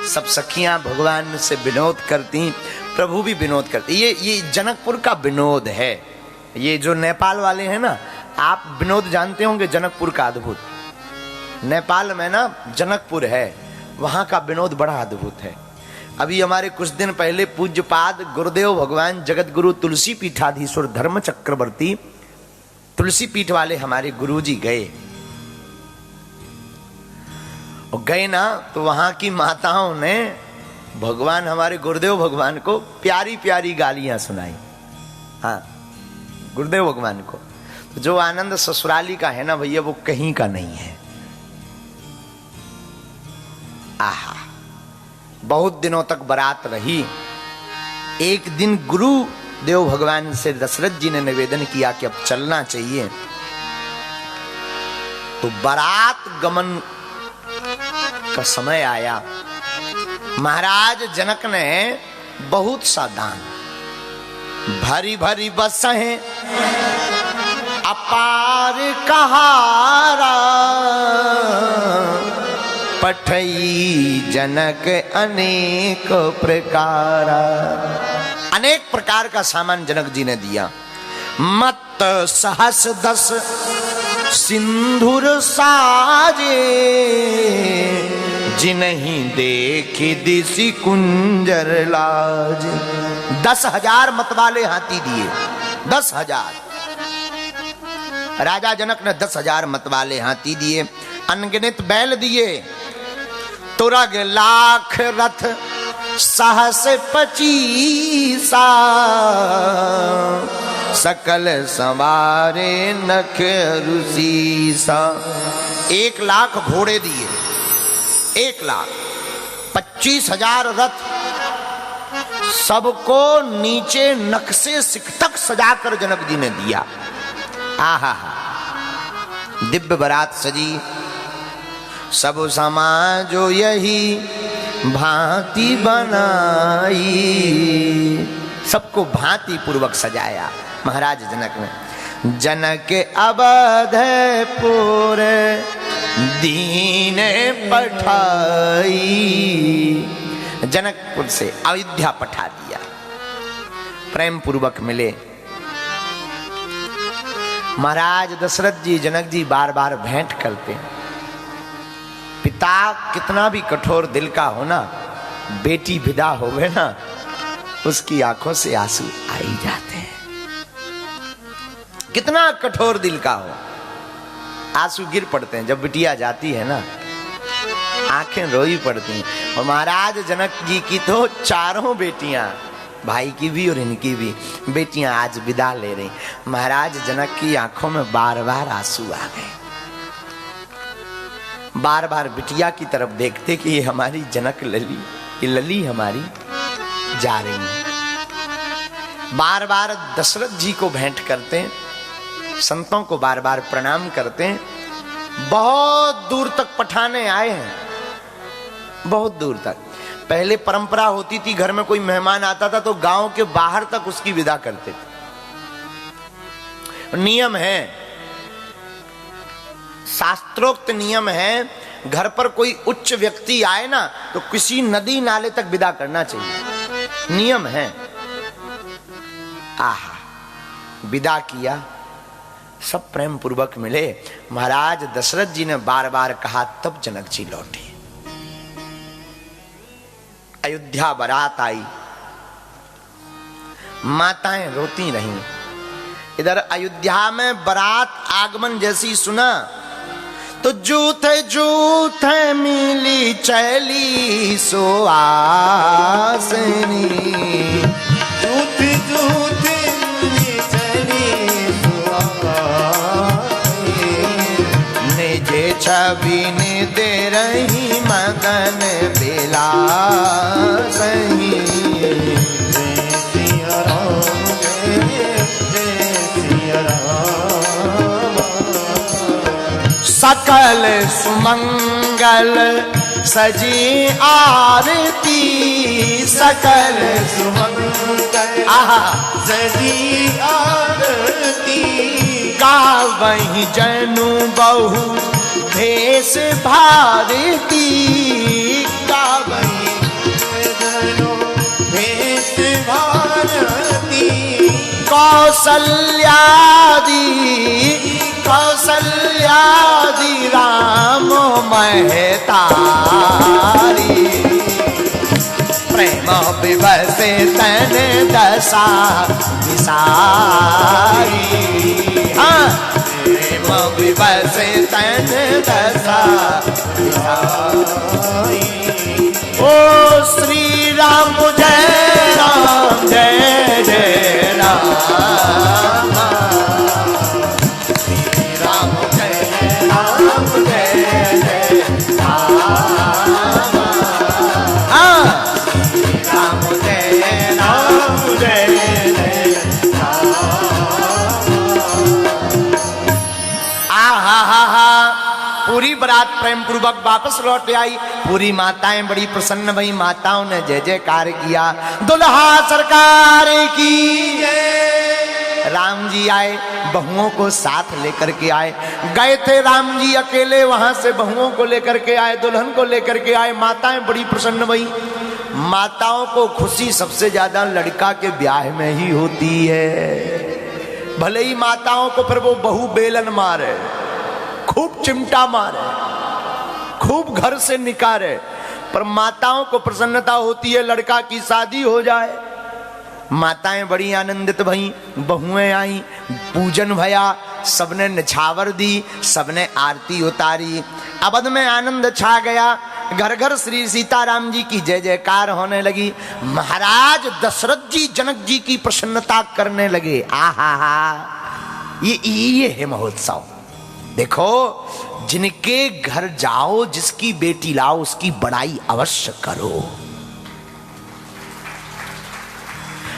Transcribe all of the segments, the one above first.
सब सखियां भगवान से विनोद करती, प्रभु भी विनोद करते। ये जनकपुर का विनोद है। ये जो नेपाल वाले हैं ना, आप विनोद जानते होंगे जनकपुर का अद्भुत। नेपाल में ना जनकपुर है, वहां का विनोद बड़ा अद्भुत है। अभी हमारे कुछ दिन पहले पूज्यपाद गुरुदेव भगवान जगत गुरु तुलसी पीठाधीश्वर धर्म चक्रवर्ती तुलसी पीठ वाले हमारे गुरुजी गए, और गए ना तो वहां की माताओं ने भगवान हमारे गुरुदेव भगवान को प्यारी प्यारी गालियां सुनाई। हाँ, गुरुदेव भगवान को। तो जो आनंद ससुराली का है ना भैया, वो कहीं का नहीं है। आहा, बहुत दिनों तक बारात रही। एक दिन गुरु देव भगवान से दशरथ जी ने निवेदन किया कि अब चलना चाहिए। तो बारात गमन का समय आया। महाराज जनक ने बहुत सा दान, भरी भरी बसें, अपार कहारा, पठई जनक अनेक प्रकार। अनेक प्रकार का सामान जनक जी ने दिया। मत सहस 10 सिंधुर साजे, जिन्हीं देखी दिसी कुंजर लाज। 10,000 मतवाले हाथी दिए, 10,000। राजा जनक ने 10,000 मतवाले हाथी दिए, अनगिनत बैल दिए, तुरग लाख रथ सहस 25, सकल सवारे नख रुसीसा। 1 लाख घोड़े दिए, 1,25,000 रथ, सबको नीचे नक्शे सिकटक सजाकर जनक जी ने दिया। आहा, दिव्य बारात सजी, सब समाजो यही भांति बनाई। सबको भांति पूर्वक सजाया महाराज जनक ने। जनक अवधपुर दीन पठाई, जनकपुर से अयोध्या पठा दिया। प्रेम पूर्वक मिले महाराज दशरथ जी। जनक जी बार बार भेंट करते हैं। पिता कितना भी कठोर दिल का हो ना, बेटी विदा हो गए ना, उसकी आंखों से आंसू आ ही जाते हैं। कितना कठोर दिल का हो, आंसू गिर पड़ते हैं। जब बिटिया जाती है ना, आंखें रोई पड़ती हैं। और महाराज जनक जी की तो 4 बेटियां, भाई की भी और इनकी भी बेटियां आज विदा ले रही। महाराज जनक की आंखों में बार बार आंसू आ गए। बार बार बिटिया की तरफ देखते कि ये हमारी जनक लली, ये लली हमारी जा रही है। बार बार दशरथ जी को भेंट करते हैं, संतों को बार बार प्रणाम करते हैं। बहुत दूर तक पठाने आए हैं, बहुत दूर तक। पहले परंपरा होती थी, घर में कोई मेहमान आता था तो गांव के बाहर तक उसकी विदा करते थे। नियम है, शास्त्रोक्त नियम है, घर पर कोई उच्च व्यक्ति आए ना तो किसी नदी नाले तक विदा करना चाहिए, नियम है। आहा, विदा किया, सब प्रेम पूर्वक मिले। महाराज दशरथ जी ने बार बार कहा, तब जनक जी लौटे। अयोध्या बारात आई, माताएं रोती रहीं। इधर अयोध्या में बारात आगमन जैसी सुना तो जूथे जूथे मिली चली सो आसनी, जूथे जूथे मिली चली सो आसनी। निजे छवि ने दे रही मगन बिलासनी। जय सिया राम, जय सिया राम। सकल सुमंगल सजी आरती, सकल सुमंगल आहा सजी आरती। गावहीं जनु बहु भेष भारती, गावहीं कौसल्यादि राम महतारी प्रेम विवसे तन दशा विसारी। हाँ, प्रेम विवसे तन दशा विसारी। ओ श्री राम जय राम जय जय राम। श्री राम जय राम जय जय राम। हाँ, श्री राम जय राम जय जय राम। आहा हा हा। पूरी बारात प्रेम पूर्वक वापस लौट आई। पूरी माताएं बड़ी प्रसन्न भई। माताओं ने जय जयकार किया, दुल्हा सरकार की जय। राम जी आए, बहुओं को साथ लेकर के आए। गए थे राम जी अकेले, वहां से बहुओं को लेकर के आए, दुल्हन को लेकर के आए। माताएं बड़ी प्रसन्न भई। माताओं को खुशी सबसे ज्यादा लड़का के ब्याह में ही होती है। भले ही माताओं को फिर वो बहू बेलन मारे, खूब चिमटा मारे, खूब घर से निकारे, पर माताओं को प्रसन्नता होती है लड़का की शादी हो जाए। माताएं बड़ी आनंदित भई। बहुएं आई, पूजन भया, सबने निछावर दी, सबने आरती उतारी। अवध में आनंद छा गया। घर घर श्री सीताराम जी की जय जयकार होने लगी। महाराज दशरथ जी जनक जी की प्रसन्नता करने लगे। आहा हा, ये है महोत्सव। देखो, जिनके घर जाओ, जिसकी बेटी लाओ, उसकी बड़ाई अवश्य करो।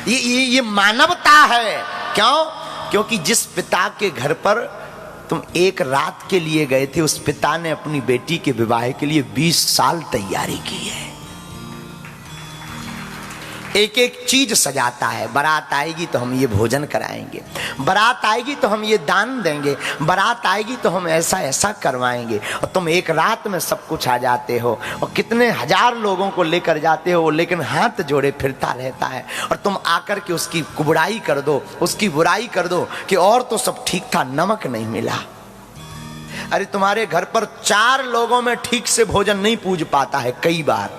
ये मानवता है। क्यों? क्योंकि जिस पिता के घर पर तुम एक रात के लिए गए थे, उस पिता ने अपनी बेटी के विवाह के लिए 20 साल तैयारी की है। एक एक चीज सजाता है। बारात आएगी तो हम ये भोजन कराएंगे, बारात आएगी तो हम ये दान देंगे, बारात आएगी तो हम ऐसा ऐसा करवाएंगे। और तुम एक रात में सब कुछ आ जाते हो, और कितने हजार लोगों को लेकर जाते हो, लेकिन हाथ जोड़े फिरता रहता है। और तुम आकर के उसकी कुबड़ाई कर दो, उसकी बुराई कर दो कि और तो सब ठीक था, नमक नहीं मिला। अरे तुम्हारे घर पर 4 लोगों में ठीक से भोजन नहीं पूज पाता है कई बार,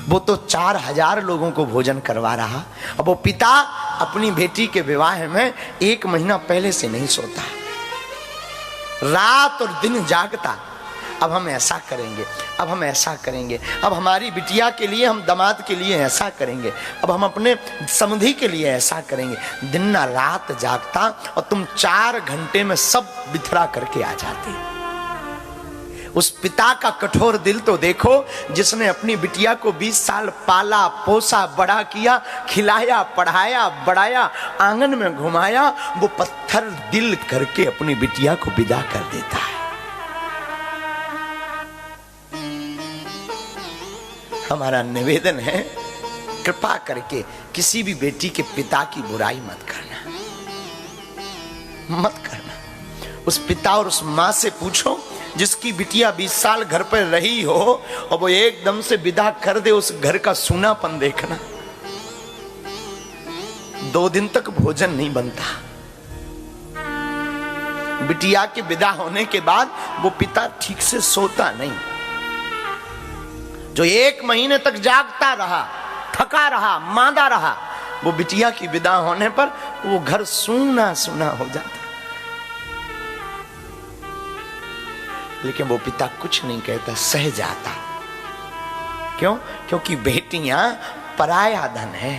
वो तो 4000 लोगों को भोजन करवा रहा। अब वो पिता अपनी बेटी के विवाह में 1 महीना पहले से नहीं सोता, रात और दिन जागता। अब हम ऐसा करेंगे, अब हम ऐसा करेंगे, अब हमारी बिटिया के लिए, हम दामाद के लिए ऐसा करेंगे, अब हम अपने समधी के लिए ऐसा करेंगे। दिन ना रात जागता, और तुम 4 घंटे में सब बिथरा करके आ जाते। उस पिता का कठोर दिल तो देखो, जिसने अपनी बिटिया को 20 साल पाला पोसा बड़ा किया, खिलाया पढ़ाया बढ़ाया, आंगन में घुमाया, वो पत्थर दिल करके अपनी बिटिया को विदा कर देता है। हमारा निवेदन है, कृपा करके किसी भी बेटी के पिता की बुराई मत करना, मत करना। उस पिता और उस माँ से पूछो, जिसकी बिटिया 20 साल घर पर रही हो और वो एकदम से विदा कर दे, उस घर का सूनापन देखना। 2 दिन तक भोजन नहीं बनता। बिटिया के विदा होने के बाद वो पिता ठीक से सोता नहीं। जो 1 महीने तक जागता रहा, थका रहा, मांदा रहा, वो बिटिया की विदा होने पर वो घर सूना सूना हो जाता। लेकिन वो पिता कुछ नहीं कहता, सह जाता। क्यों? क्योंकि बेटियां पराया धन है।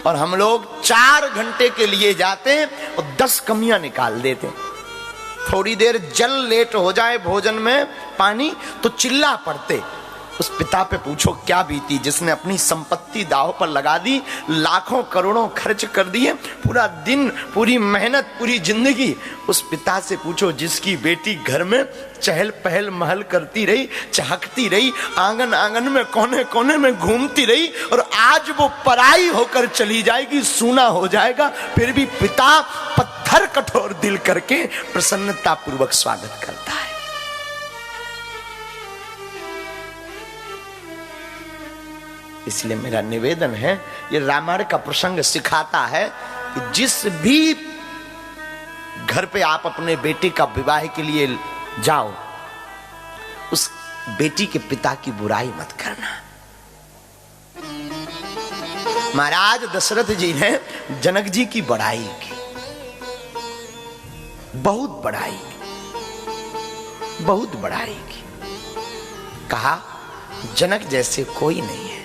और हम लोग 4 घंटे के लिए जाते और 10 कमियां निकाल देते। थोड़ी देर जल लेट हो जाए भोजन में, पानी, तो चिल्ला पड़ते। उस पिता पे पूछो क्या बीती, जिसने अपनी संपत्ति दांव पर लगा दी, लाखों करोड़ों खर्च कर दिए, पूरा दिन, पूरी मेहनत, पूरी जिंदगी। उस पिता से पूछो जिसकी बेटी घर में चहल पहल महल करती रही, चहकती रही, आंगन आंगन में कोने कोने में घूमती रही, और आज वो पराई होकर चली जाएगी, सूना हो जाएगा, फिर भी पिता पत्थर कठोर दिल करके प्रसन्नता पूर्वक स्वागत करता है। इसलिए मेरा निवेदन है, ये रामायण का प्रसंग सिखाता है कि जिस भी घर पे आप अपने बेटे का विवाह के लिए जाओ, उस बेटी के पिता की बुराई मत करना। महाराज दशरथ जी ने जनक जी की बड़ाई की, बहुत बड़ाई की, बहुत बड़ाई की। कहा जनक जैसे कोई नहीं है।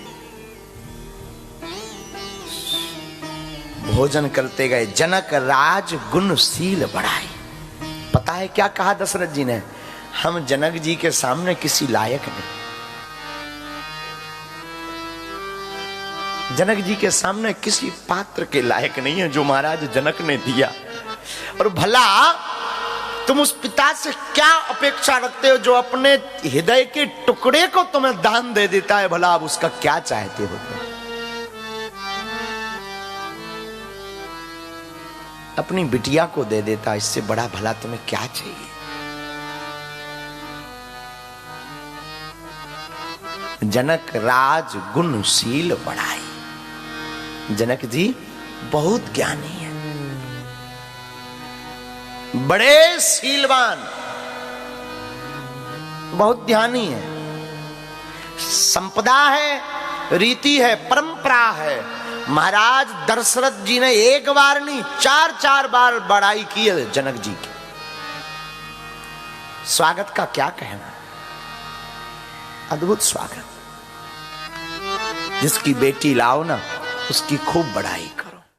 भोजन करते गए, जनक राज गुणशील बड़ाई। पता है क्या कहा दशरथ जी ने? हम जनक जी के सामने किसी लायक नहीं, जनक जी के सामने किसी पात्र के लायक नहीं है जो महाराज जनक ने दिया। और भला तुम उस पिता से क्या अपेक्षा रखते हो जो अपने हृदय के टुकड़े को तुम्हें दान दे देता है? भला आप उसका क्या चाहते हो? अपनी बिटिया को दे देता, इससे बड़ा भला तुम्हें क्या चाहिए? जनक राज गुणशील बड़ाई। जनक जी बहुत ज्ञानी है, बड़े शीलवान, बहुत ध्यानी है, संपदा है, रीति है, परंपरा है। महाराज दशरथ जी ने एक बार नहीं, 4 बार बड़ाई की है जनक जी की। स्वागत का क्या कहना, अद्भुत स्वागत। जिसकी बेटी लाओ ना, उसकी खूब बड़ाई करो।